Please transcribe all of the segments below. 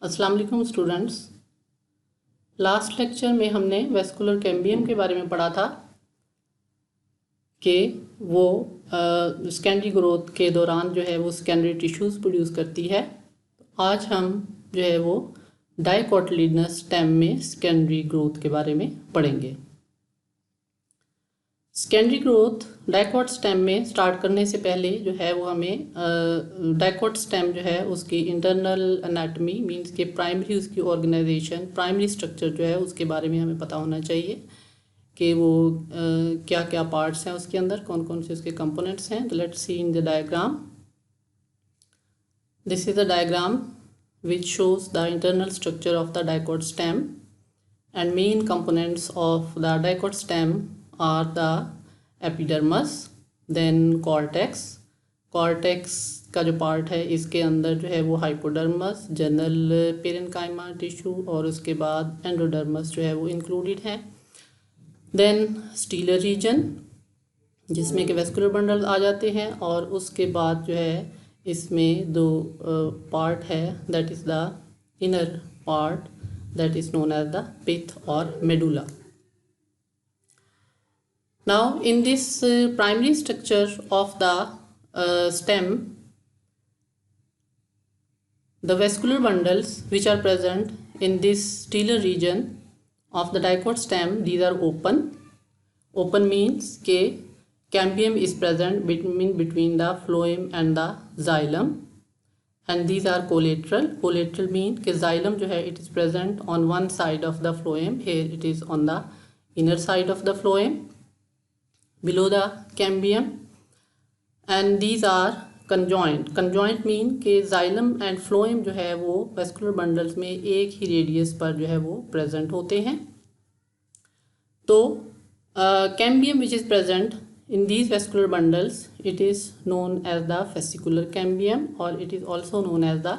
अस्सलाम वालेकुम students. Last lecture में हमने वेस्कुलर कैम्बियम के बारे में पढ़ा था कि वो सेकेंडरी ग्रोथ के दौरान जो है वो सेकेंडरी टिश्यूज़ प्रोड्यूस करती है। आज हम जो है वो डाइकोटिलिडनस स्टेम में सेकेंडरी ग्रोथ के बारे में पढ़ेंगे। सेकेंडरी ग्रोथ डाइकोट स्टेम में स्टार्ट करने से पहले जो है वो हमें डाइकोट स्टेम जो है उसकी इंटरनल एनाटमी मींस के प्राइमरी उसकी ऑर्गेनाइजेशन प्राइमरी स्ट्रक्चर जो है उसके बारे में हमें पता होना चाहिए कि वो क्या क्या पार्ट्स हैं उसके अंदर, कौन कौन से उसके कंपोनेंट्स हैं। तो let's see in the diagram. This is the diagram which shows the internal structure of the dicot stem, and main components of the dicot stem are the epidermis, then cortex का जो part है इसके अंदर जो है वो हाइपोडर्मस, general parenchyma tissue और उसके बाद एंडोडर्मस जो है वो इंक्लूडेड है। देन स्टीलर रीजन जिसमें कि वेस्कुलर बंडल आ जाते हैं, और उसके बाद जो है इसमें दो पार्ट है, that is the inner part that is known as the pith और medulla. Now in this primary structure of the stem, the vascular bundles which are present in this stellar region of the dicot stem, these are open means ke cambium is present between the phloem and the xylem, and these are collateral mean ke xylem jo hai it is present on one side of the phloem, here it is on the inner side of the phloem below the cambium, and these are conjoint mean के xylem and phloem जो है वो vascular bundles में एक ही radius पर जो है वो प्रेजेंट होते हैं। तो cambium which is present in these vascular bundles, it is known as the fascicular cambium, और it is also known as the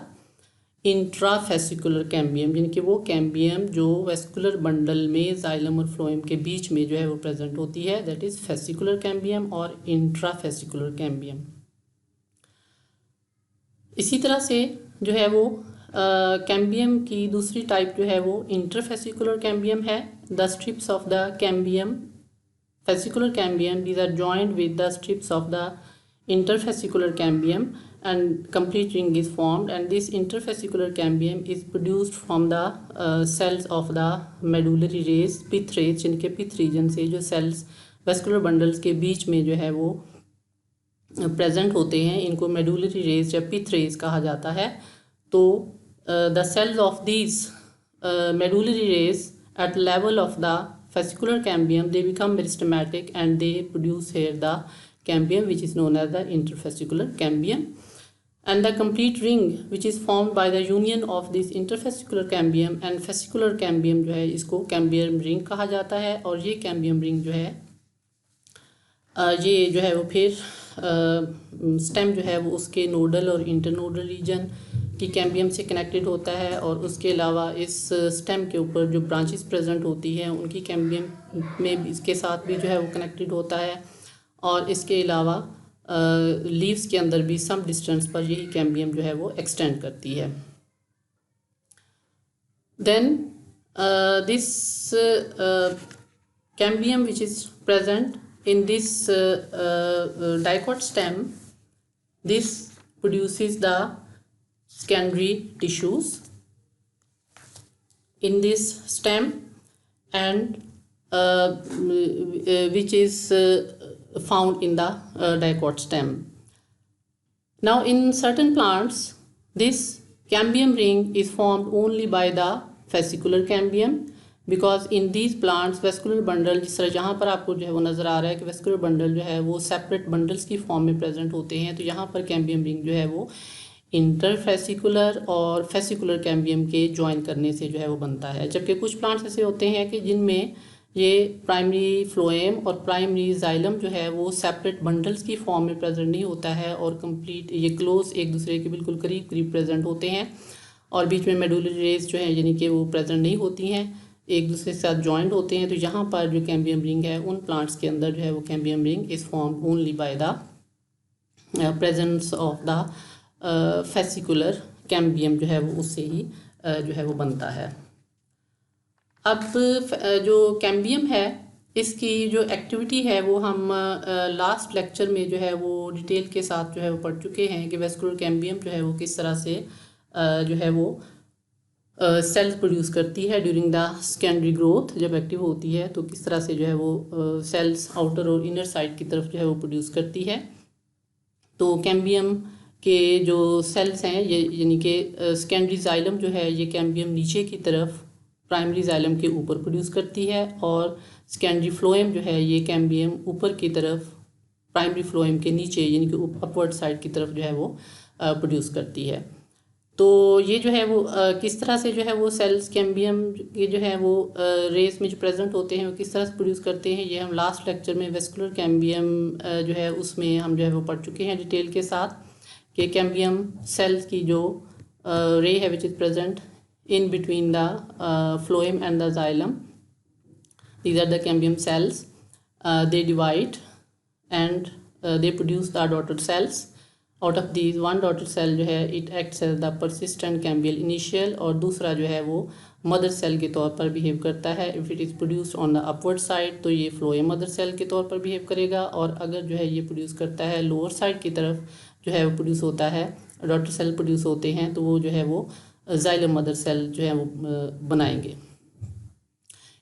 intrafascicular cambium, यानी कि वो कैम्बियम जो वेस्कुलर बंडल में जाइलम और फ्लोएम के बीच में जो है वो प्रेजेंट होती है, दैट इज़ फेसिकुलर कैम्बियम और इंट्राफेसिकुलर कैम्बियम। इसी तरह से जो है वो कैम्बियम की दूसरी टाइप जो है वो इंटरफेसिकुलर कैम्बियम है। The strips of the cambium fascicular cambium, these are joined with the strips of the interfascicular cambium and complete ring is formed, and this interfascicular cambium is produced from the cells of the medullary rays, pith rays, जिनके पिथ reason से जो sales vascular bundles के बीच में जो है वो present होते हैं, इनको मेडुलरी रेज या पिथ रेज कहा जाता है। तो the cells of these medullary rays at level of the fascicular cambium, they become meristematic and they produce here the cambium which is known as the interfascicular cambium, and the complete ring which is formed by the union of this interfascicular cambium and fascicular cambium जो है इसको cambium ring कहा जाता है। और ये cambium ring जो है ये जो है वो फिर स्टेम जो है वो उसके नोडल और इंटरनोडल रीजन की कैम्बियम से कनेक्टेड होता है, और उसके अलावा इस स्टेम के ऊपर जो ब्रांचेस प्रेजेंट होती हैं उनकी कैम्बियम में इसके साथ भी जो है वो कनेक्टेड होता है, और इसके अलावा लीव्स के अंदर भी सम डिस्टेंस पर यही कैम्बियम जो है वो एक्सटेंड करती है। Then this cambium which is present in this dicot stem, this produces the secondary tissues in this stem, and which is found in the dicot stem. Now in certain plants this cambium ring is formed only by the fascicular cambium, because in these plants vascular bundle, जिस तरह जहाँ पर आपको जो है वो नज़र आ रहा है कि वेस्कुलर बंडल जो है वो सेपरेट बंडल्स की फॉर्म में प्रेजेंट होते हैं, तो यहाँ पर कैम्बियम रिंग जो है वो इंटरफेसिकुलर और फेसिकुलर कैम्बियम के ज्वाइन करने से जो है वो बनता है। जबकि कुछ प्लांट्स ऐसे होते हैं कि जिनमें ये प्राइमरी फ्लोएम और प्राइमरी जाइलम जो है वो सेपरेट बंडल्स की फॉर्म में प्रेजेंट नहीं होता है, और कंप्लीट ये क्लोज एक दूसरे के बिल्कुल करीब करीब प्रेजेंट होते हैं, और बीच में मेडुलरी रेज जो है यानी कि वो प्रेजेंट नहीं होती हैं, एक दूसरे के साथ जॉइंट होते हैं। तो यहाँ पर जो कैम्बियम रिंग है उन प्लांट्स के अंदर जो है वो cambium ring is formed only by the presence of the fascicular cambium जो है वो उससे ही जो है वो बनता है। अब जो कैम्बियम है इसकी जो एक्टिविटी है वो हम लास्ट लेक्चर में जो है वो डिटेल के साथ जो है वो पढ़ चुके हैं कि वेस्कुलर कैम्बियम जो है वो किस तरह से जो है वो सेल्स प्रोड्यूस करती है ड्यूरिंग द सेकेंडरी ग्रोथ। जब एक्टिव होती है तो किस तरह से जो है वो सेल्स आउटर और इनर साइड की तरफ जो है वो प्रोड्यूस करती है। तो कैम्बियम के जो सेल्स हैं ये यानी कि सेकेंडरी जाइलम जो है ये कैम्बियम नीचे की तरफ प्राइमरी जाइलम के ऊपर प्रोड्यूस करती है, और सेकेंडरी फ्लोएम जो है ये कैम्बियम ऊपर की तरफ प्राइमरी फ्लोएम के नीचे यानी कि अपवर्ड साइड की तरफ जो है वो प्रोड्यूस करती है। तो ये जो है वो किस तरह से जो है वो सेल्स कैम्बियम ये जो है वो रेस में जो प्रेजेंट होते हैं वो किस तरह से प्रोड्यूस करते हैं, ये हम लास्ट लेक्चर में वेस्कुलर कैम्बियम जो है उसमें हम जो है वो पढ़ चुके हैं डिटेल के साथ कि कैम्बियम सेल्स की जो रे है विच is present in between the phloem and the xylem. These are the cambium cells. They divide and they produce the daughter cells. Out of these one daughter cell जो है it acts as the persistent cambial initial, और दूसरा जो है वो mother cell के तौर पर बिहेव करता है। If it is produced on the upward side तो ये फ्लोएम मदर सेल के तौर पर बिहेव करेगा, और अगर जो है ये प्रोड्यूस करता है लोअर साइड की तरफ जो है वो प्रोड्यूस होता है डॉटर सेल प्रोड्यूस होते हैं तो वो जो है वो जाइलम मदर सेल जो है वो बनाएंगे।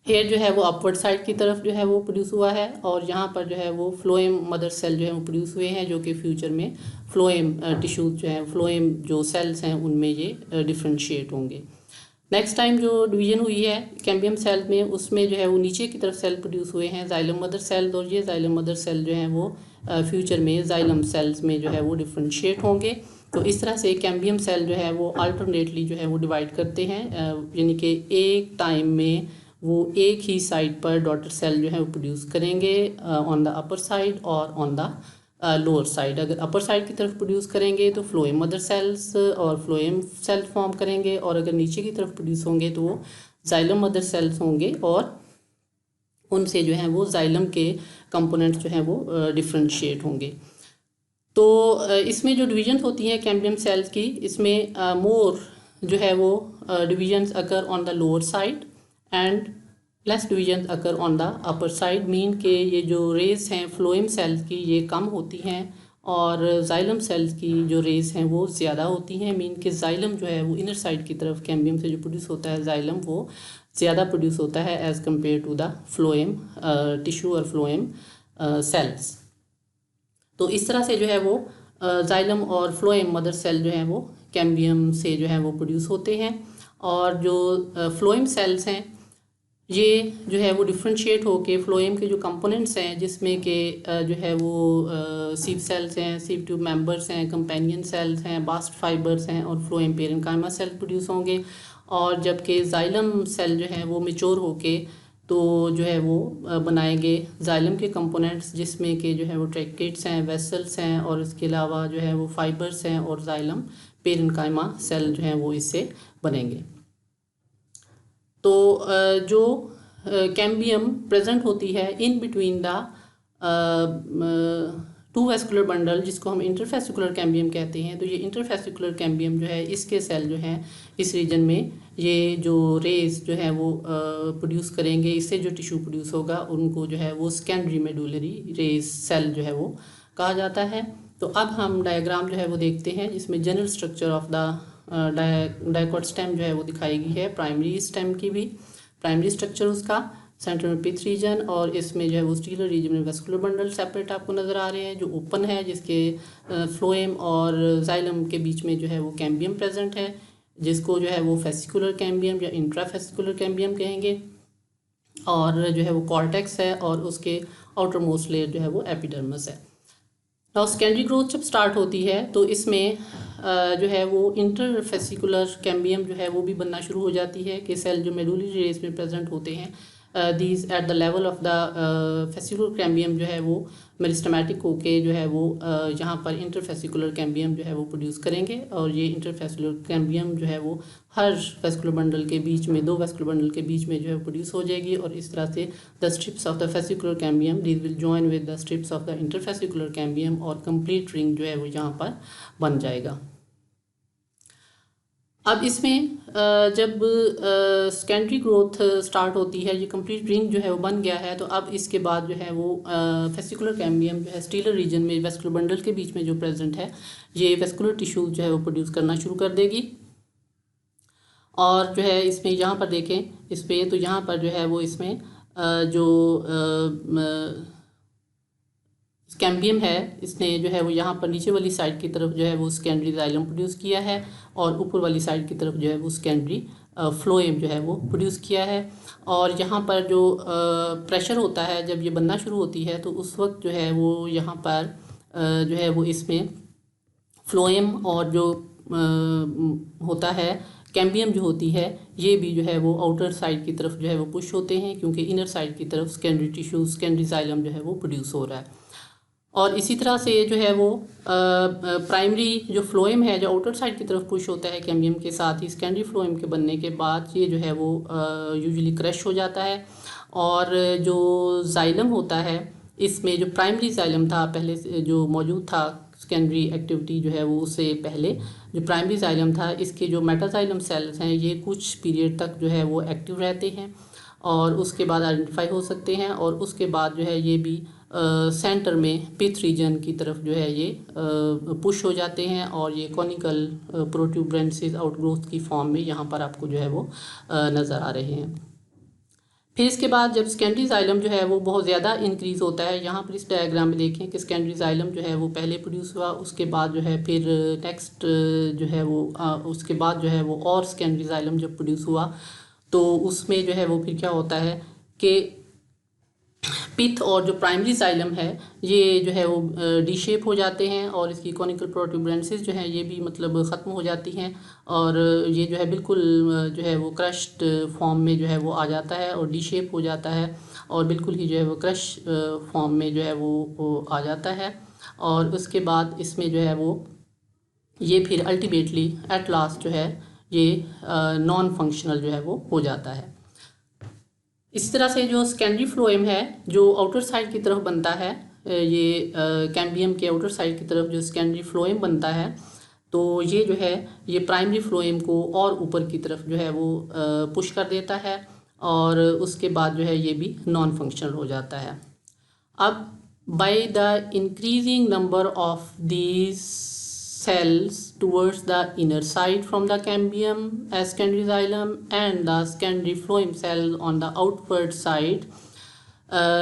हेयर जो है वो अपवर्ड साइड की तरफ जो है वो प्रोड्यूस हुआ है, और यहाँ पर जो है वो फ्लोएम मदर सेल जो है वो प्रोड्यूस हुए हैं, जो कि फ्यूचर में फ्लोएम टिश्यूज जो है फ्लोएम जो सेल्स हैं उनमें ये डिफ्रेंशिएट होंगे। नेक्स्ट टाइम जो डिवीजन हुई है कैम्बियम सेल में उसमें जो है वो नीचे की तरफ सेल प्रोड्यूस हुए हैं जाइलम मदर सेल, और ये जाइलम मदर सेल जो है वो फ्यूचर में जाइलम सेल्स में जो है वो डिफ्रेंशिएट होंगे। तो इस तरह से कैम्बियम सेल जो है वो अल्टरनेटली जो है वो डिवाइड करते हैं, यानी कि एक टाइम में वो एक ही साइड पर डॉटर सेल जो है वो प्रोड्यूस करेंगे ऑन द अपर साइड और ऑन द लोअर साइड। अगर अपर साइड की तरफ प्रोड्यूस करेंगे तो फ्लोएम मदर सेल्स और फ्लोएम सेल फॉर्म करेंगे, और अगर नीचे की तरफ प्रोड्यूस होंगे तो वो जाइलम मदर सेल्स होंगे, और उनसे जो है वो जाइलम के कंपोनेंट्स जो हैं वो डिफ्रेंशिएट होंगे। तो इसमें जो डिवीजन्स होती हैं कैम्बियम सेल्स की, इसमें मोर जो है वो divisions occur on the lower side and less divisions occur on the upper side. Mean के ये जो रेस हैं फ्लोएम सेल्स की ये कम होती हैं, और जाइलम सेल्स की जो रेस हैं वो ज़्यादा होती हैं। मीन के जाइलम जो है वो इनर साइड की तरफ कैम्बियम से जो प्रोड्यूस होता है जाइलम वो ज़्यादा प्रोड्यूस होता है as compare to the phloem tissue और फ्लोएम सेल्स। तो इस तरह से जो है वो जाइलम और फ्लोएम मदर सेल जो है वो कैम्बियम से जो है वो प्रोड्यूस होते हैं, और जो फ्लोएम सेल्स हैं ये जो है वो डिफ्रेंशिएट होके फ्लोएम के जो कंपोनेंट्स हैं जिसमें कि जो है वो सीव सेल्स हैं, सीव ट्यूब मेंबर्स हैं, कंपेनियन सेल्स हैं, बास्ट फाइबर्स हैं, और फ्लोएम पेरेन्काइमा सेल प्रोड्यूस होंगे। और जबकि जाइलम सेल जो है वो मैच्योर होके तो जो है वो बनाएंगे जाइलम के कंपोनेंट्स जिसमें कि जो है वो ट्रैकेट्स हैं, वेसल्स हैं, और इसके अलावा जो है वो फाइबर्स हैं, और जाइलम पेरेन्काइमा सेल जो है वो इससे बनेंगे। तो जो कैम्बियम प्रेजेंट होती है in between the two vascular bundle जिसको हम इंटरफेसिकुलर कैम्बियम कहते हैं, तो ये इंटरफेसिकुलर कैम्बियम जो है इसके सेल जो हैं इस रीजन में ये जो रेस जो है वो प्रोड्यूस करेंगे, इससे जो टिश्यू प्रोड्यूस होगा उनको जो है वो सेकेंडरी मेडुलरी रेस सेल जो है वो कहा जाता है। तो अब हम डायग्राम जो है वो देखते हैं जिसमें general structure of the dicot stem जो है वो दिखाई गई है, प्राइमरी स्टेम की भी प्राइमरी स्ट्रक्चर उसका सेंटर में पिथ रीजन, और इसमें जो है वो स्टीलर रीजन में वेस्कुलर बंडल सेपरेट आपको नज़र आ रहे हैं जो ओपन है, जिसके फ्लोएम और जाइलम के बीच में जो है वो कैम्बियम प्रेजेंट है, जिसको जो है वो फेसिकुलर कैम्बियम या इंट्राफेसिकुलर कैम्बियम कहेंगे, और जो है वो कॉर्टेक्स है, और उसके आउटर मोस्ट लेयर जो है वो एपिडर्मिस है। नाउ सेकेंडरी ग्रोथ जब स्टार्ट होती है तो इसमें जो है वो इंटरफेसिकुलर कैम्बियम जो है वो भी बनना शुरू हो जाती है कि सेल जो मेडुलरी रेस में प्रेजेंट होते हैं these at the level of the fascicular cambium जो है वो मेरिस्टेमेटिक होके जो है वो यहाँ पर इंटरफेसिकुलर कैम्बियम जो है वो प्रोड्यूस करेंगे, और ये इंटरफेसिकुलर कैम्बियम जो है वो हर वेस्कुलर बंडल के बीच में दो वेस्कुलर बंडल के बीच में जो है प्रोड्यूस हो जाएगी, और इस तरह से the strips of the fascicular cambium these will join with the strips of the interfascicular cambium, और कंप्लीट रिंग जो है वो यहाँ पर बन जाएगा। अब इसमें जब सेकेंडरी ग्रोथ स्टार्ट होती है, ये कंप्लीट रिंग जो है वो बन गया है, तो अब इसके बाद जो है वो वेस्कुलर कैम्बियम जो है स्टीलर रीजन में वेस्कुलर बंडल के बीच में जो प्रेजेंट है, ये वेस्कुलर टिश्यू जो है वो प्रोड्यूस करना शुरू कर देगी। और जो है इसमें यहाँ पर देखें इस पर, तो यहाँ पर जो है वो इसमें जो कैम्बियम है, इसने जो है वो यहाँ पर नीचे वाली साइड की तरफ जो है वो सेकेंडरी जाइलम प्रोड्यूस किया है, और ऊपर वाली साइड की तरफ जो है वो सेकेंडरी फ्लोएम जो है वो प्रोड्यूस किया है। और यहाँ पर जो प्रेशर होता है जब ये बनना शुरू होती है, तो उस वक्त जो है वो यहाँ पर जो है वो इसमें फ्लोएम और जो होता है कैम्बियम जो होती है, ये भी जो है वो आउटर साइड की तरफ जो है वो पुश होते हैं, क्योंकि इनर साइड की तरफ सेकेंडरी टिश्यू सेकेंडरी जाइलम जो है वो प्रोड्यूस हो रहा है। और इसी तरह से जो है वो प्राइमरी जो फ्लोएम है जो आउटर साइड की तरफ पुश होता है कैम्बियम के साथ ही, सेकेंडरी फ्लोएम के बनने के बाद ये जो है वो यूजुअली क्रश हो जाता है। और जो जाइलम होता है, इसमें जो प्राइमरी जाइलम था पहले से जो मौजूद था, सेकेंडरी एक्टिविटी जो है वो उससे पहले जो प्राइमरी जाइलम था, इसके जो मेटाजाइलम सेल्स हैं ये कुछ पीरियड तक जो है वो एक्टिव रहते हैं और उसके बाद आइडेंटिफाई हो सकते हैं, और उसके बाद जो है ये भी सेंटर में पिथ रीजन की तरफ जो है ये पुश हो जाते हैं, और ये कॉनिकल प्रोट्यूबरेंसेस आउटग्रोथ की फॉर्म में यहाँ पर आपको जो है वो नज़र आ रहे हैं। फिर इसके बाद जब सेकेंडरी जाइलम जो है वो बहुत ज़्यादा इंक्रीज़ होता है, यहाँ पर इस डायग्राम में देखें कि सेकेंडरी जाइलम जो है वो पहले प्रोड्यूस हुआ, उसके बाद जो है फिर नेक्स्ट जो है वो उसके बाद जो है वो और सेकेंडरी जाइलम जब प्रोड्यूस हुआ, तो उसमें जो है वो फिर क्या होता है कि पिथ और जो प्राइमरी जाइलम है ये जो है वो डी शेप हो जाते हैं, और इसकी कॉनिकल प्रोट्यूबरेंसेस जो हैं ये भी मतलब ख़त्म हो जाती हैं, और ये जो है बिल्कुल जो है वो क्रश्ड फॉर्म में जो है वो आ जाता है और डी शेप हो जाता है, और बिल्कुल ही जो है वो क्रश फॉर्म में जो है वो आ जाता है। और उसके बाद इसमें जो है वो ये फिर अल्टीमेटली एट लास्ट जो है ये नॉन फंक्शनल जो है वो हो जाता है। इस तरह से जो सेकेंडरी फ्लोएम है जो आउटर साइड की तरफ बनता है, ये कैम्बियम के आउटर साइड की तरफ जो सेकेंडरी फ्लोएम बनता है, तो ये जो है ये प्राइमरी फ्लोएम को और ऊपर की तरफ जो है वो पुश कर देता है, और उसके बाद जो है ये भी नॉन फंक्शनल हो जाता है। अब by the increasing number of these cells towards the inner side from the cambium as secondary xylem and the secondary phloem cell on the outward side,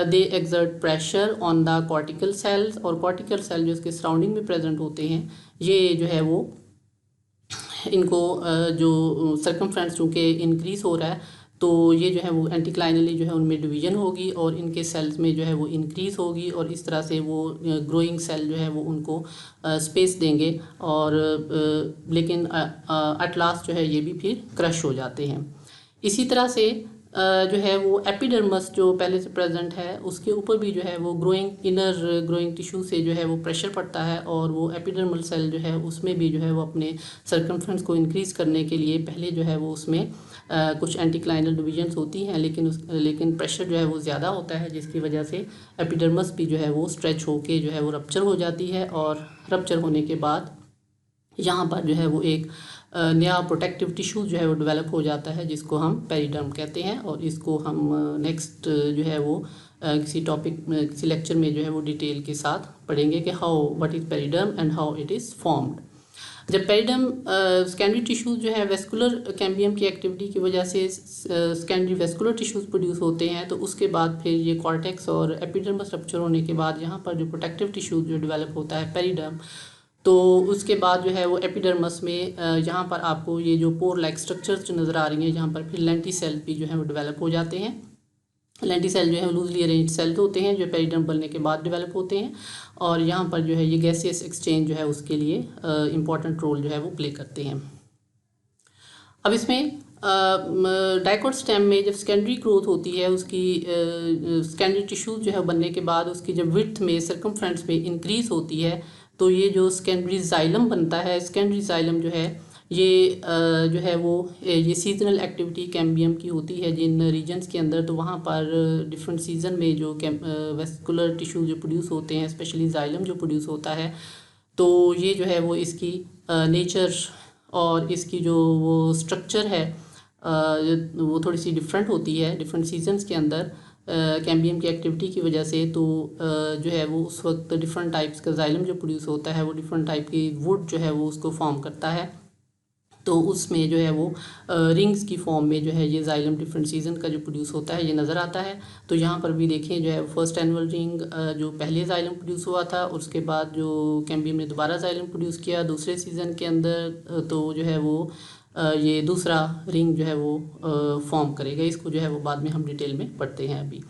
they exert pressure on the cortical cells, और cortical cell जो इसके surrounding में present होते हैं, ये जो है वो इनको जो सर्कमफ्रेंस चूँकि इंक्रीज़ हो रहा है, तो ये जो है वो एंटीक्लाइनली जो है उनमें डिवीजन होगी और इनके सेल्स में जो है वो इंक्रीज़ होगी, और इस तरह से वो ग्रोइंग सेल जो है वो उनको स्पेस देंगे, और लेकिन एट लास्ट जो है ये भी फिर क्रश हो जाते हैं। इसी तरह से जो है वो एपिडर्मस जो पहले से प्रेजेंट है उसके ऊपर भी जो है वो ग्रोइंग इनर ग्रोइंग टिश्यू से जो है वो प्रेशर पड़ता है, और वो एपिडर्मल सेल जो है उसमें भी जो है वो अपने सर्कमफ्रेंस को इंक्रीज़ करने के लिए पहले जो है वो उसमें कुछ एंटीक्लाइनल डिविजन्स होती हैं, लेकिन प्रेशर जो है वो ज़्यादा होता है, जिसकी वजह से एपिडर्मस भी जो है वो स्ट्रेच होके जो है वो रप्चर हो जाती है, और रप्चर होने के बाद यहाँ पर जो है वो एक नया प्रोटेक्टिव टिश्यू जो है वो डेवलप हो जाता है, जिसको हम पेरिडर्म कहते हैं, और इसको हम नेक्स्ट जो है वो किसी टॉपिक में किसी लेक्चर में जो है वो डिटेल के साथ पढ़ेंगे कि how what is periderm and how it is formed. जब पेरिडर्म सेकेंडरी टिश्यूज जो है वेस्कुलर कैम्बियम की एक्टिविटी की वजह से सेकेंडरी वेस्कुलर टिश्यूज प्रोड्यूस होते हैं, तो उसके बाद फिर ये कॉर्टेक्स और एपिडर्मस रप्चर होने के बाद यहाँ पर जो प्रोटेक्टिव टिश्यूज जो डेवलप होता है पेरिडर्म, तो उसके बाद जो है वो एपिडर्मस में यहाँ पर आपको ये जो पोर लाइक स्ट्रक्चर्स जो नज़र आ रही हैं, यहाँ पर फिर लेंटी सेल भी जो है वो डेवलप हो जाते हैं। लेंटी सेल जो है लूजली अरेंज्ड सेल होते हैं जो पेरिडर्म बनने के बाद डेवलप होते हैं, और यहाँ पर जो है ये गैसियस एक्सचेंज जो है उसके लिए इम्पॉर्टेंट रोल जो है वो प्ले करते हैं। अब इसमें डाइकोट स्टेम में जब सेकेंडरी ग्रोथ होती है उसकी सेकेंडरी टिश्यूज जो है बनने के बाद उसकी जब विड्थ में सर्कमफ्रेंस में इंक्रीज़ होती है, तो ये जो सेकेंडरी जाइलम बनता है, सेकेंडरी जाइलम जो है ये जो है वो ये सीजनल एक्टिविटी कैम्बियम की होती है जिन रीजन्स के अंदर, तो वहाँ पर डिफरेंट सीजन में जो वेस्कुलर टिश्यू जो प्रोड्यूस होते हैं, स्पेशली जाइलम जो प्रोड्यूस होता है, तो ये जो है वो इसकी नेचर और इसकी जो वो स्ट्रक्चर है वो थोड़ी सी डिफरेंट होती है डिफरेंट सीजन्स के अंदर कैम्बियम की एक्टिविटी की वजह से। तो जो है वो उस वक्त डिफरेंट टाइप्स का जाइलम जो प्रोड्यूस होता है वो डिफरेंट टाइप की वुड जो है वो उसको फॉर्म करता है। तो उसमें जो है वो रिंग्स की फॉर्म में जो है ये जाइलम डिफरेंट सीजन का जो प्रोड्यूस होता है ये नज़र आता है। तो यहाँ पर भी देखें जो है फर्स्ट एनुअल रिंग जो पहले जाइलम प्रोड्यूस हुआ था, उसके बाद जो कैम्बियम ने दोबारा जाइलम प्रोड्यूस किया दूसरे सीज़न के अंदर, तो जो है वो ये दूसरा रिंग जो है वो फॉर्म करेगा। इसको जो है वो बाद में हम डिटेल में पढ़ते हैं अभी।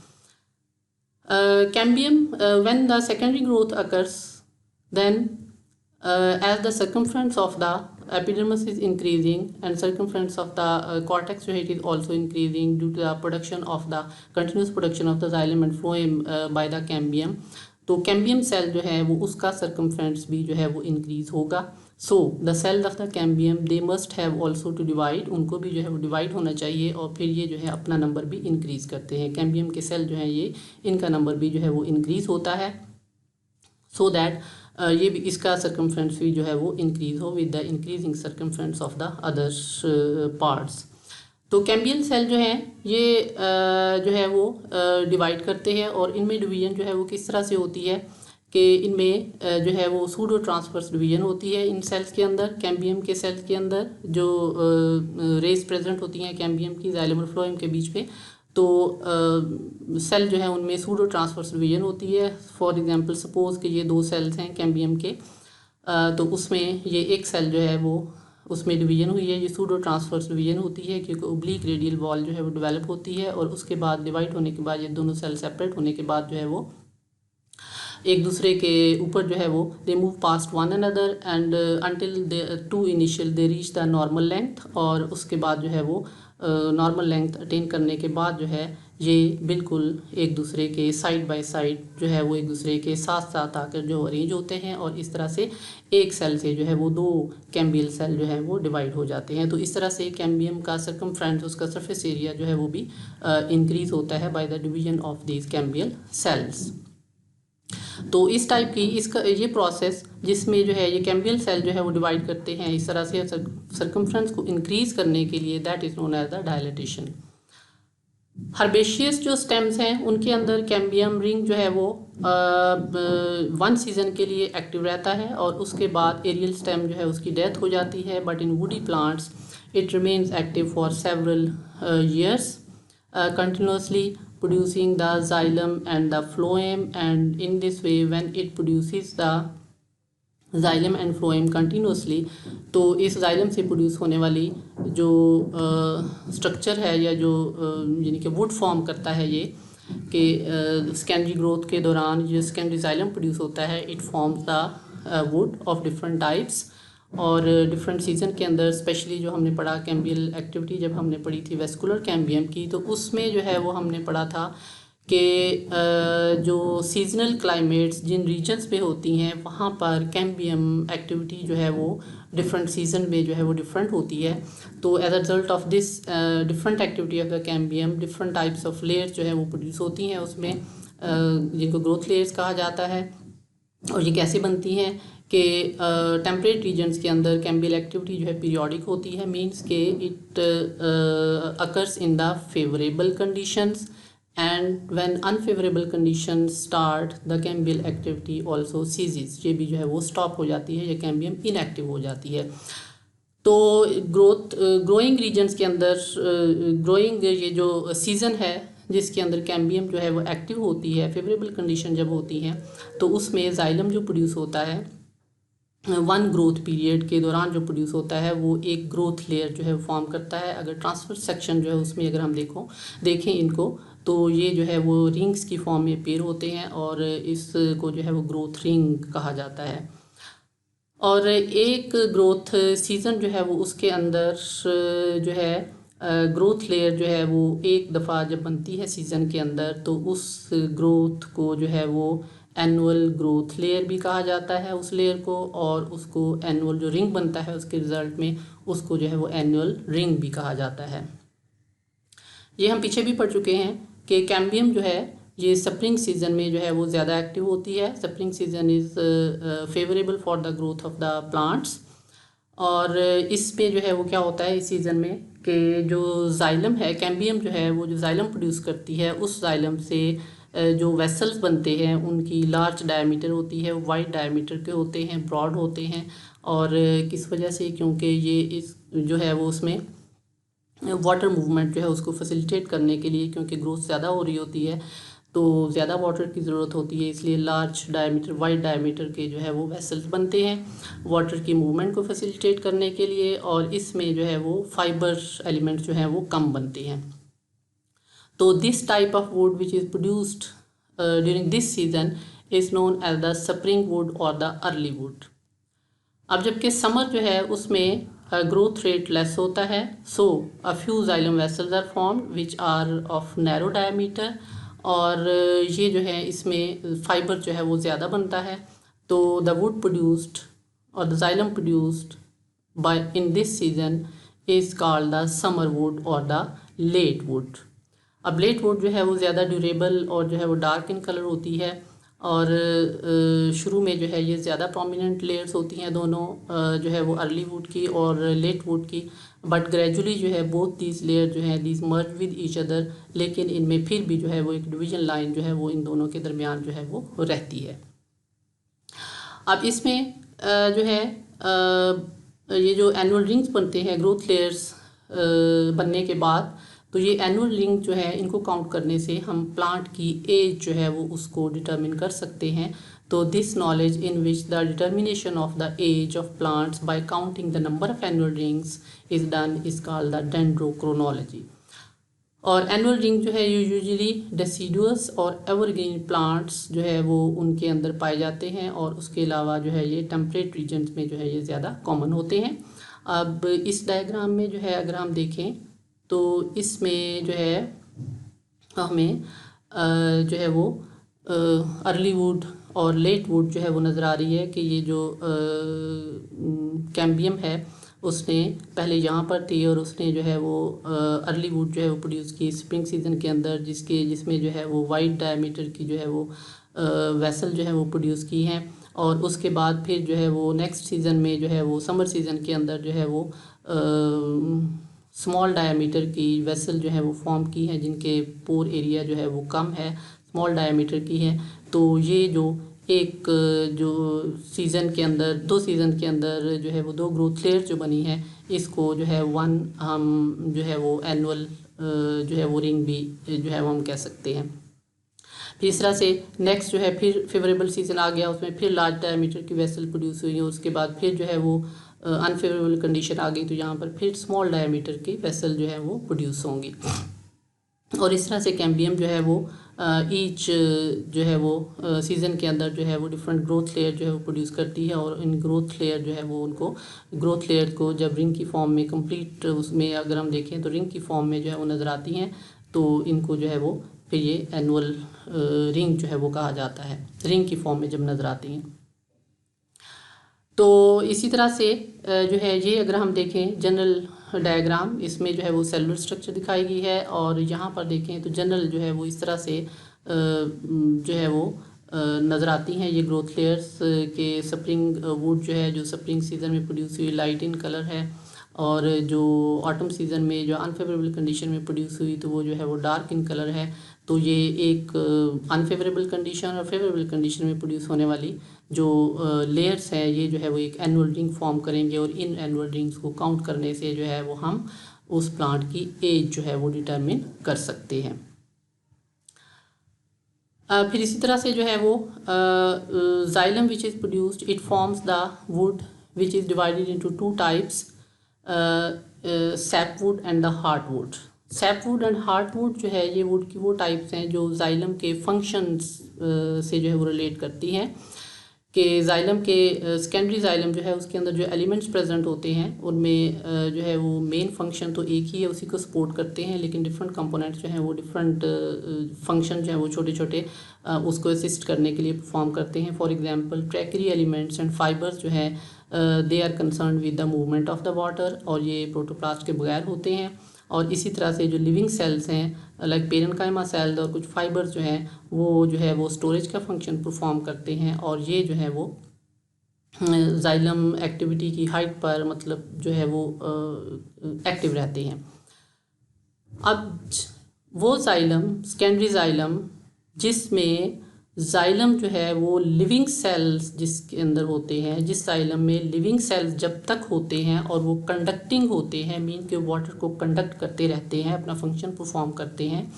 Cambium, when the secondary growth occurs, then as the circumference of the epidermis is increasing and circumference of the cortex जो है it is also increasing due to the production of the continuous production of the xylem and phloem by the cambium, तो cambium cell जो है वो उसका circumference भी जो है वो इंक्रीज होगा। So the cell of the cambium they must have also to divide, उनको भी जो है वो डिवाइड होना चाहिए और फिर ये जो है अपना नंबर भी इंक्रीज करते हैं। कैम्बियम के सेल जो है ये इनका नंबर भी जो है वो इंक्रीज होता है सो दैट ये भी इसका सर्कमफ्रेंस भी जो है वो इंक्रीज हो with the increasing circumference of the other parts. तो कैम्बियल सेल जो है ये जो है वो डिवाइड करते हैं और इनमें डिवीजन जो है वो किस तरह से होती है कि इनमें जो है वो सूडो ट्रांसवर्स डिवीजन होती है इन सेल्स के अंदर। कैम्बियम के सेल्स के अंदर जो रेस प्रेजेंट होती हैं कैम्बियम की जाइलम और फ्लोएम के बीच पे, तो सेल जो है उनमें सूडो ट्रांसवर्स डिवीजन होती है। फॉर एग्जांपल सपोज कि ये दो सेल्स हैं कैम्बियम के, तो उसमें ये एक सेल जो है वो उसमें डिवीजन हुई है, ये सूडो ट्रांसवर्स डिवीजन होती है क्योंकि ओब्लिक रेडियल वॉल जो है वो डेवलप होती है और उसके बाद डिवाइड होने के बाद ये दोनों सेल सेपरेट होने के बाद जो है वो एक दूसरे के ऊपर जो है वो they move past one another and until they to initial they reach the normal length, और उसके बाद जो है वो नॉर्मल लेंथ अटेन करने के बाद जो है ये बिल्कुल एक दूसरे के साइड बाय साइड जो है वो एक दूसरे के साथ साथ आकर जो अरेंज होते हैं और इस तरह से एक सेल से जो है वो दो कैम्बियल सेल जो है वो डिवाइड हो जाते हैं। तो इस तरह से कैम्बियम का सर्कमफ्रेंस उसका सरफेस एरिया जो है वो भी इंक्रीज होता है by the division of these cambial cells. तो इस टाइप की इसका ये प्रोसेस जिसमें जो है ये कैम्बियल सेल जो है वो डिवाइड करते हैं इस तरह से सर्कमफ्रेंस को इंक्रीज करने के लिए, that is known as the dilatation. Herbaceous जो स्टेम्स हैं उनके अंदर कैम्बियम रिंग जो है वो वन सीजन के लिए एक्टिव रहता है और उसके बाद एरियल स्टेम जो है उसकी डेथ हो जाती है। But in woody plants it remains active for several years continuously producing the xylem and the phloem, and in this way when it produces the xylem and phloem continuously, तो इस xylem से produce होने वाली जो structure है या जो यानी कि वुड फॉर्म करता है ये कि सेकेंडरी ग्रोथ के दौरान जो सेकेंडरी xylem प्रोड्यूस होता है it forms the wood of different types. और डिफरेंट सीजन के अंदर स्पेशली जो हमने पढ़ा कैम्बियल एक्टिविटी जब हमने पढ़ी थी वेस्कुलर कैम्बियम की, तो उसमें जो है वो हमने पढ़ा था कि जो सीजनल क्लाइमेट्स जिन रीजन्स पे होती हैं वहाँ पर कैम्बियम एक्टिविटी जो है वो डिफरेंट सीजन में जो है वो डिफरेंट होती है। तो as a result of this different activity of the cambium different types of layers जो है वो प्रोड्यूस होती हैं उसमें, जिनको ग्रोथ लेयर्स कहा जाता है। और ये कैसे बनती हैं कि टेम्परेट रीजन्स के अंदर कैम्बियल एक्टिविटी जो है पीरियोडिक होती है, मींस के it occurs in the favourable conditions and when unfavourable conditions start the cambial activity also ceases, ये भी जो है वो स्टॉप हो जाती है, ये कैम्बियम इनएक्टिव हो जाती है। तो ग्रोइंग रीजन्स के अंदर ग्रोइंग ये जो सीज़न है जिसके अंदर कैम्बियम जो है वो एक्टिव होती है, फेवरेबल कंडीशन जब होती हैं तो उसमें जाइलम जो प्रोड्यूस होता है वन ग्रोथ पीरियड के दौरान जो प्रोड्यूस होता है वो एक ग्रोथ लेयर जो है फॉर्म करता है। अगर ट्रांसफर सेक्शन जो है उसमें अगर हम देखें इनको, तो ये जो है वो रिंग्स की फॉर्म में पेयर होते हैं और इसको जो है वो ग्रोथ रिंग कहा जाता है। और एक ग्रोथ सीज़न जो है वो उसके अंदर जो है ग्रोथ लेयर जो है वो एक दफ़ा जब बनती है सीज़न के अंदर, तो उस ग्रोथ को जो है वो एनुअल ग्रोथ लेयर भी कहा जाता है उस लेयर को, और उसको एनुअल जो रिंग बनता है उसके रिज़ल्ट में उसको जो है वो एनुअल रिंग भी कहा जाता है। ये हम पीछे भी पढ़ चुके हैं कि कैम्बियम जो है ये स्प्रिंग सीजन में जो है वो ज़्यादा एक्टिव होती है। Spring season is favourable for the growth of the plants. और इस पे जो है वो क्या होता है इस सीज़न में कि जो जाइलम है, कैम्बियम जो है वो जो जाइलम प्रोड्यूस करती है, उस जाइलम से जो वेसल्स बनते हैं उनकी लार्ज डायमीटर होती है, वाइड डायमीटर के होते हैं, ब्रॉड होते हैं। और किस वजह से, क्योंकि ये इस जो है वो उसमें वाटर मूवमेंट जो है उसको फैसिलिटेट करने के लिए, क्योंकि ग्रोथ ज़्यादा हो रही होती है तो ज़्यादा वाटर की ज़रूरत होती है, इसलिए लार्ज डायमीटर, वाइड डायमीटर के जो है वो वेसल्स बनते हैं वाटर की मूवमेंट को फैसिलिटेट करने के लिए। और इसमें जो है वो फाइबर एलिमेंट जो है वो कम बनते हैं। तो this type of wood which is produced during this season is known as the spring wood और द अर्ली वुड। अब जबकि समर जो है उसमें ग्रोथ रेट लेस होता है, so a few xylem vessels are formed which are of narrow diameter. और ये जो है इसमें फाइबर जो है वो ज़्यादा बनता है। तो द वुड प्रोड्यूस्ड और the xylem produced by in this season is called the summer would और द लेट वुड। अब लेट वुड जो है वो ज़्यादा ड्यूरेबल और जो है वो डार्क इन कलर होती है। और शुरू में जो है ये ज़्यादा प्रोमिनेंट लेयर्स होती हैं दोनों, जो है वो अर्ली वुड की और लेट वुड की। बट ग्रेजुअली जो है बोथ दीज लेयर जो है these merge with each other, लेकिन इनमें फिर भी जो है वो एक डिवीजन लाइन जो है वो इन दोनों के दरमियान जो है वो रहती है। अब इसमें जो है ये जो एनुअल रिंग्स बनते हैं ग्रोथ लेयर्स बनने के बाद, तो ये एनुअल रिंग जो है इनको काउंट करने से हम प्लांट की एज जो है वो उसको डिटरमिन कर सकते हैं। तो this knowledge in which the determination of the age of plants by counting the number of annual rings is done is called the dendrochronology. और एनुअल रिंग जो है यूजुअली डेसिडुअस और एवरग्रीन प्लांट्स जो है वो उनके अंदर पाए जाते हैं, और उसके अलावा जो है ये टेम्परेट रीजन्स में जो है ये ज़्यादा कॉमन होते हैं। अब इस डायग्राम में जो है अगर हम देखें तो इसमें जो है हमें जो है वो अर्ली वुड और लेट वुड जो है वो नज़र आ रही है कि ये जो कैम्बियम है उसने पहले यहाँ पर थी और उसने जो है वो अर्ली वुड जो है वो प्रोड्यूस की स्प्रिंग सीजन के अंदर, जिसमें जो है वो वाइड डायमीटर की जो है वो वेसल जो है वो प्रोड्यूस की हैं। और उसके बाद फिर जो है वो नेक्स्ट सीज़न में जो है वो समर सीज़न के अंदर जो है वो स्मॉल डायमीटर की वेसल जो है वो फॉर्म की हैं, जिनके पोर एरिया जो है वो कम है, स्मॉल डायमीटर की है। तो ये जो एक जो सीज़न के अंदर, 2 सीज़न के अंदर जो है वो 2 ग्रोथ लेयर जो बनी है, इसको जो है वन हम जो है वो एनुअल जो है वो रिंग भी जो है वो हम कह सकते हैं। फिर इस तरह से नेक्स्ट जो है फिर फेवरेबल सीज़न आ गया, उसमें फिर लार्ज डायमीटर की वेसल प्रोड्यूस हुई है। उसके बाद फिर जो है वो अनफेवरेबल कंडीशन आ गई, तो यहाँ पर फिर स्मॉल डायमीटर की वेसल जो है वो प्रोड्यूस होंगी। और इस तरह से कैम्बियम जो है वो ईच जो है वो सीज़न के अंदर जो है वो डिफरेंट ग्रोथ लेयर जो है वो प्रोड्यूस करती है। और इन ग्रोथ लेयर जो है वो उनको ग्रोथ लेयर को जब रिंग की फॉर्म में कंप्लीट उसमें अगर हम देखें तो रिंग की फॉर्म में जो है वो नज़र आती हैं, तो इनको जो है वो फिर ये एनुअल रिंग जो है वो कहा जाता है, रिंग की फॉर्म में जब नज़र आती हैं। तो इसी तरह से जो है ये अगर हम देखें जनरल डायग्राम, इसमें जो है वो सेलुलर स्ट्रक्चर दिखाई गई है। और यहाँ पर देखें तो जनरल जो है वो इस तरह से जो है वो नज़र आती हैं ये ग्रोथ लेयर्स के। स्प्रिंग वुड जो है जो स्प्रिंग सीज़न में प्रोड्यूस हुई लाइट इन कलर है, और जो ऑटम सीज़न में जो अनफेवरेबल कंडीशन में प्रोड्यूस हुई तो वो जो है वो डार्क इन कलर है। तो ये एक अनफेवरेबल कंडीशन और फेवरेबल कंडीशन में प्रोड्यूस होने वाली जो लेयर्स हैं, ये जो है वो एक एनुअल रिंग फॉर्म करेंगे। और इन एनुअल रिंग्स को काउंट करने से जो है वो हम उस प्लांट की एज जो है वो डिटरमिन कर सकते हैं। फिर इसी तरह से जो है वो xylem which is produced, it forms the wood which is divided into 2 types, sapwood and the hardwood. Sapwood and hardwood जो है ये वुड की वो टाइप्स हैं जो जाइलम के फंक्शंस से जो है वो रिलेट करती हैं। कि जाइलम के सेकेंडरी जाइलम जो है उसके अंदर जो एलिमेंट्स प्रेजेंट होते हैं उनमें जो है वो मेन फंक्शन तो एक ही है, उसी को सपोर्ट करते हैं, लेकिन डिफरेंट कंपोनेंट्स जो हैं वो डिफरेंट फंक्शन जो है वो छोटे छोटे उसको असिस्ट करने के लिए परफॉर्म करते हैं। For example tracheary elements and fibres जो है they are concern with the movement of the water, और ये प्रोटोप्लास्ट के बगैर होते हैं। और इसी तरह से जो लिविंग सेल्स हैं लाइक पेरेन्काइमा सेल्स और कुछ फाइबर्स जो हैं वो जो है वो स्टोरेज का फंक्शन परफॉर्म करते हैं, और ये जो है वो जाइलम एक्टिविटी की हाइट पर मतलब जो है वो एक्टिव रहते हैं। अब वो जाइलम, सेकेंडरी जाइलम, जिसमें जाइलम जो है वो लिविंग सेल्स जिसके अंदर होते हैं, जिस जाइलम में लिविंग सेल्स जब तक होते हैं और वो कंडक्टिंग होते हैं, मीन के वाटर को कंडक्ट करते रहते हैं, अपना फंक्शन परफॉर्म करते हैं,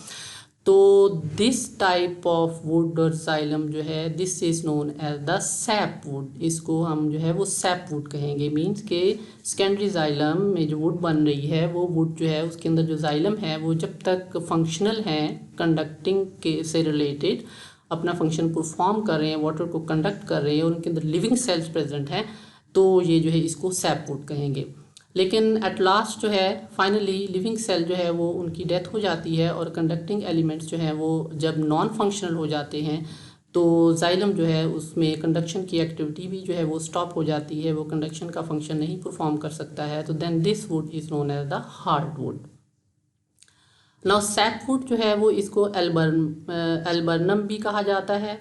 तो दिस टाइप ऑफ वुड और जाइलम जो है this is known as the sap wood. इसको हम जो है वो सैप वुड कहेंगे। मीन्स के सेकेंडरी जाइलम में जो वुड बन रही है वो वुड जो है उसके अंदर जो जाइलम है वो जब तक फंक्शनल है, कंडक्टिंग के से रिलेटेड अपना फंक्शन परफॉर्म कर रहे हैं, वाटर को कंडक्ट कर रहे हैं, उनके अंदर लिविंग सेल्स प्रेजेंट हैं, तो ये जो है इसको सैप वुड कहेंगे। लेकिन एट लास्ट जो है फाइनली लिविंग सेल जो है वो उनकी डेथ हो जाती है और कंडक्टिंग एलिमेंट्स जो हैं वो जब नॉन फंक्शनल हो जाते हैं तो जाइलम जो है उसमें कंडक्शन की एक्टिविटी भी जो है वो स्टॉप हो जाती है, वो कंडक्शन का फंक्शन नहीं परफॉर्म कर सकता है, तो then this wood is known as the hard wood. Now sap wood जो है वो इसको एल्बर्नम भी कहा जाता है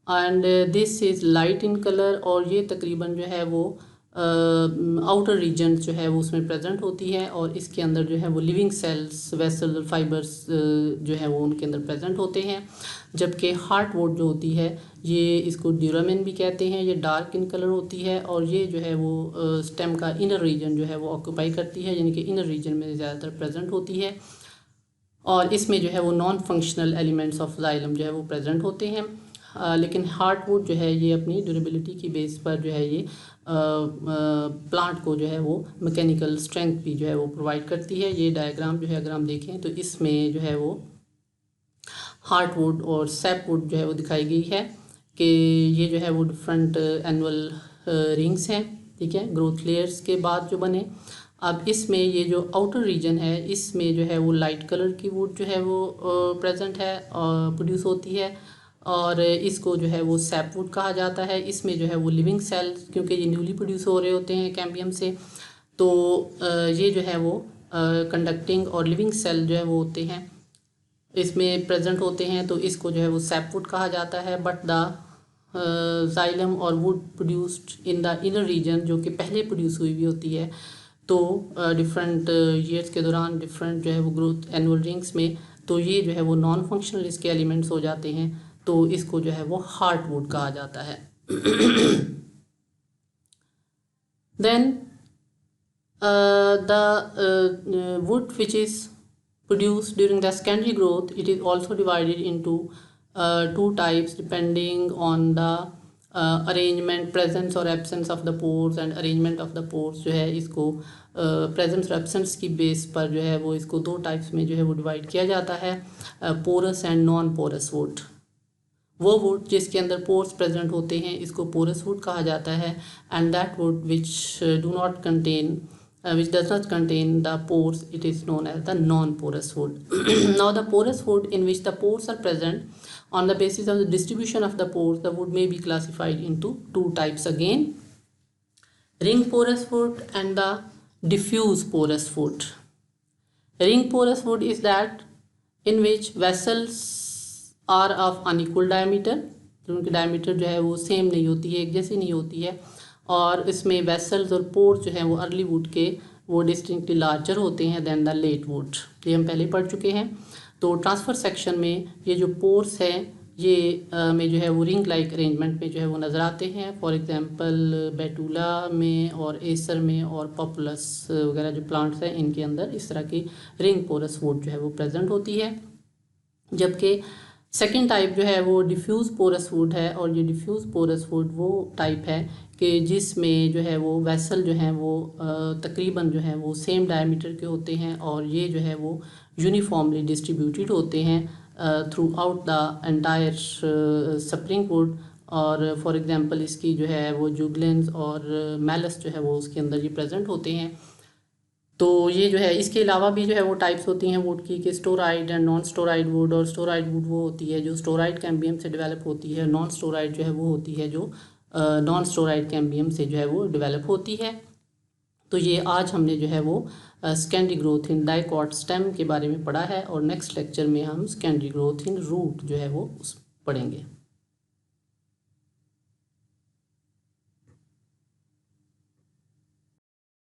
and this is light in colour, और ये तकरीबन जो है वो आउटर रीजन जो है वो उसमें प्रेजेंट होती है और इसके अंदर जो है वो लिविंग सेल्स, वेसल, फाइबर्स जो है वो उनके अंदर प्रेजेंट होते हैं। जबकि हार्ट वुड जो होती है ये इसको ड्यूरामिन भी कहते हैं, ये डार्क इन कलर होती है और ये जो है वो स्टेम का इनर रीजन जो है वो ऑक्यूपाई करती है, यानी कि इनर रीजन में ज़्यादातर प्रेजेंट होती है और इसमें जो है वो non functional elements of xylem जो है वो प्रेजेंट होते हैं। लेकिन हार्टवुड जो है ये अपनी ड्यूरेबिलिटी की बेस पर जो है ये प्लांट को जो है वो मैकेनिकल स्ट्रेंथ भी जो है वो प्रोवाइड करती है। ये डायग्राम जो है अगर हम देखें तो इसमें जो है वो हार्टवुड और सैपवुड जो है वो दिखाई गई है कि ये जो है वो डिफरेंट एनुअल रिंग्स हैं, ठीक है, ग्रोथ लेयर्स के बाद जो बने। अब इसमें ये जो आउटर रीजन है इसमें जो है वो लाइट कलर की वुड जो है वो प्रेजेंट है और प्रोड्यूस होती है और इसको जो है वो सैपवुड कहा जाता है। इसमें जो है वो लिविंग सेल्स, क्योंकि ये न्यूली प्रोड्यूस हो रहे होते हैं कैम्बियम से, तो ये जो है वो कंडक्टिंग और लिविंग सेल जो है वो होते हैं इसमें प्रेजेंट होते हैं, तो इसको जो है वो सैपवुड कहा जाता है। बट द जाइलम और wood produced in the inner region जो कि पहले प्रोड्यूस हुई होती है, तो डिफरेंट ईयर्स के दौरान डिफरेंट जो है वो ग्रोथ एनुअल रिंग्स में, तो ये जो है वो नॉन फंक्शनल इसके एलिमेंट्स हो जाते हैं, तो इसको जो है वो हार्टवुड कहा जाता है। Then the wood which is produced during the secondary growth, it is also divided into two types depending on the arrangement, presence or absence of the pores and arrangement of the pores जो है इसको presence और absence की base पर जो है वो इसको दो टाइप्स में जो है वो डिवाइड किया जाता है, porous and non porous wood. वो वुड जिसके अंदर पोर्स प्रेजेंट होते हैं इसको पोरस वुड कहा जाता है, and that would which do not contain which does not contain the pores, it is known as the non-porous wood. Now the porous wood in which the pores are present, on the basis of the distribution of the pores, the wood may be classified into two types again, ring porous wood and the diffuse porous wood. Ring porous wood is that in which vessels are of unequal diameter, तो उनकी diameter जो है वो same नहीं होती है, एक जैसी नहीं होती है, और इसमें वेसल्स और पोर्स जो हैं वो अर्ली वुड के वो डिस्टिंक्टली लार्जर होते हैं देन द लेट वुड, ये हम पहले पढ़ चुके हैं। तो ट्रांसफ़र सेक्शन में ये जो पोर्स हैं ये में जो है वो रिंग लाइक अरेंजमेंट में जो है वो नज़र आते हैं। फॉर एग्जांपल बेटूला में और एसर में और पॉपुलस वगैरह जो प्लांट्स हैं इनके अंदर इस तरह की रिंग पोरस वुड जो है वो प्रेजेंट होती है। जबकि सेकेंड टाइप जो है वो डिफ्यूज़ पोरस वुड है, और ये डिफ्यूज़ पोरस वुड वो टाइप है कि जिसमें जो है वो वेसल जो हैं वो तकरीबन जो है वो सेम डायमीटर के होते हैं और ये जो है वो यूनिफॉर्मली डिस्ट्रीब्यूटेड होते हैं through out the entire spring wood. और फॉर एग्जांपल इसकी जो है वो जुगलेंस और मैलस जो है वो उसके अंदर ये प्रेजेंट होते हैं। तो ये जो है इसके अलावा भी जो है वो टाइप्स होती हैं वुड की कि steroid and non steroid would, और स्टोराइड वुड वो होती है जो स्टोराइड कैम्बियम से डेवलप होती है, नॉन स्टोराइड जो है वो होती है जो नॉन स्टोराइड कैम्बियम से जो है वो डेवलप होती है। तो ये आज हमने जो है वो secondary growth in dicot stem के बारे में पढ़ा है, और नेक्स्ट लेक्चर में हम सेकेंडरी ग्रोथ इन रूट जो है वो पढ़ेंगे।